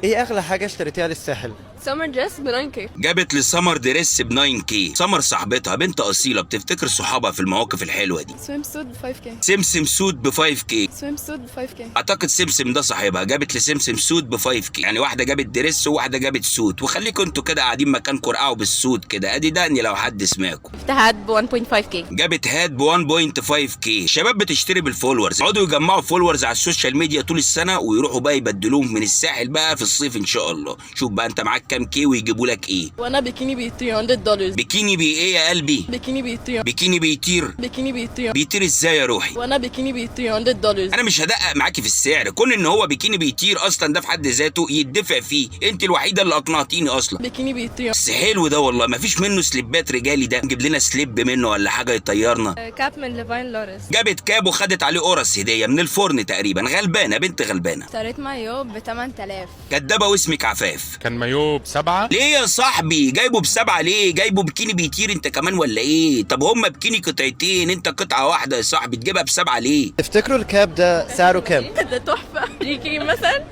ايه اغلى حاجة اشتريتيها للساحل؟ سمر دريس ب 9K. جابت لسمر دريس ب 9K. سمر صاحبتها بنت اصيله بتفتكر صحابها في المواقف الحلوه دي. سويم سوت ب 5K. سمسم سود ب 5K. سويم سوت ب 5K. اعتقد سمسم ده صاحبها. جابت لسمسم سود ب 5K. يعني واحده جابت دريس وواحده جابت سود. وخليكم انتوا كده قاعدين مكانكم رقعوا بالسود كده. ادي دقني لو حد سمعكم. هات ب 1.5K. جابت هات ب 1.5K. شباب بتشتري بالفولورز. يقعدوا يجمعوا فولورز على السوشيال ميديا طول السنه ويروحوا بقى يبدلوهم من الساحل بقى في الصيف ان شاء الله. شوف بقى انت معاك كام كي ويجيبوا لك ايه. وانا بيكيني ب $300. بيكيني بي ايه يا قلبي؟ بيكيني ب 300. بيكيني بيطير. بيكيني ب 300. بيطير ازاي يا روحي؟ وانا بيكيني ب $300. انا مش هدقق معاكي في السعر. كون ان هو بيكيني بيطير اصلا ده في حد ذاته يدفع فيه. انت الوحيده اللي اقنعتيني اصلا. بيكيني ب 300. بس حلو ده والله. مفيش منه سليبات رجالي ده. نجيب لنا سليب منه ولا حاجه يطيرنا. كاب من ليفاين لوريس. جابت كاب وخدت عليه قرص هديه من الفرن تقريبا. غلبانه بنت غلبانه. اشتريت مايو ب 8000. كدابه واسمك عفاف. كان مايو ب7. ليه يا صاحبي جايبه ب7 ليه؟ جايبه بكيني بيطير انت كمان ولا ايه؟ طب هما بكيني قطعتين انت قطعه واحده يا صاحبي تجيبها ب7 ليه؟ تفتكروا الكاب ده سعره كام؟ ده تحفه. 3K مثلا.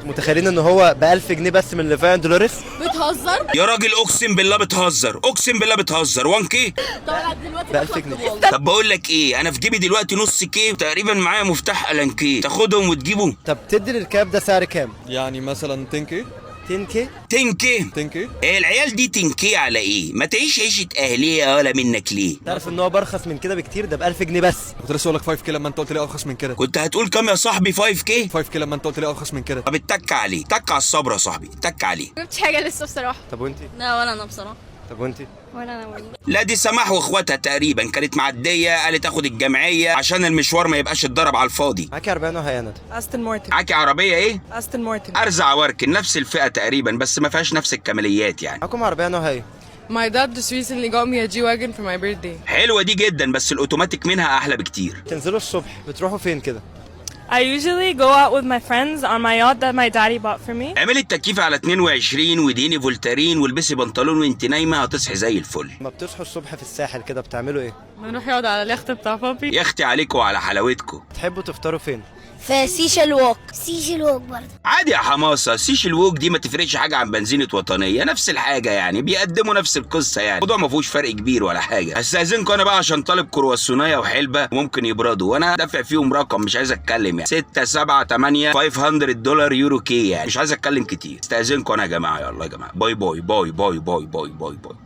متخيلين ان هو ب1000 جنيه بس من ليفان دولوريس؟ بتهزر؟ يا راجل اقسم بالله بتهزر. اقسم بالله بتهزر. 1K؟ طبعا دلوقتي ب1000 جنيه. طب بقول لك ايه، انا في جيبي دلوقتي نص كي تقريبا معايا مفتاح الانكي. تاخدهم وتجيبوا طب تدي للكاب ده سعر كام؟ يعني مثلا 10K. 10K؟ 10K. 10K. ايه العيال دي 10K على ايه؟ ما تعيش عيشه اهليه ولا منك ليه؟ تعرف ان هو برخص من كده بكتير. ده ب1000 جنيه بس. كنت لسه اقول لك 5K لما انت قلت لي ارخص من كده. كنت هتقول كام يا صاحبي؟ 5K؟ 5K لما انت قلت لي ارخص من كده. طب اتك عليه. تك على الصبر يا صاحبي. اتك عليه. ما جبتش حاجه لسه بصراحه. طب وانتي؟ لا ولا انا بصراحه. طب وانتي؟ ولا انا ولا. لا دي سماح واخواتها تقريبا. كانت معديه قالت اخد الجمعيه عشان المشوار ما يبقاش اتضرب على الفاضي. معاكي 40 وهياند. استون مارتن. معاكي عربيه ايه؟ استون مارتن. ارزع واركن. نفس الفئه تقريبا بس ما فيهاش نفس الكماليات يعني. معاكم 40 وهي. My dad just recently got me a G-Wagon for my birthday. حلوه دي جدا بس الاوتوماتيك منها احلى بكتير. تنزلوا الصبح بتروحوا فين كده؟ I usually go out with my friends on my yacht that my daddy bought for me. اعملي التكييف على 22 وديني فولتارين والبسي بنطلون وانت نايمه هتصحي زي الفل. لما بتصحوا الصبح في الساحل كده بتعملوا ايه؟ بنروح يقعد على اليخت بتاع بابي. يا اختي عليكم وعلى حلاوتكم. تحبوا تفطروا فين؟ في سيشل ووك. سيجي الوك برضه. عادي يا حماصه. سيش الووك دي ما تفرقش حاجه عن بنزينه وطنيه. نفس الحاجه يعني. بيقدموا نفس القصه يعني. الموضوع ما فيهوش فرق كبير ولا حاجه. استاذنكم انا بقى عشان طالب كرواسونيه وحلبه وممكن يبردوا وانا دافع فيهم رقم مش عايز اتكلم يعني 6 7 8 $500 يورو كي يعني. مش عايز اتكلم كتير. استاذنكم انا يا جماعه. يلا يا جماعه باي باي باي باي باي باي باي باي.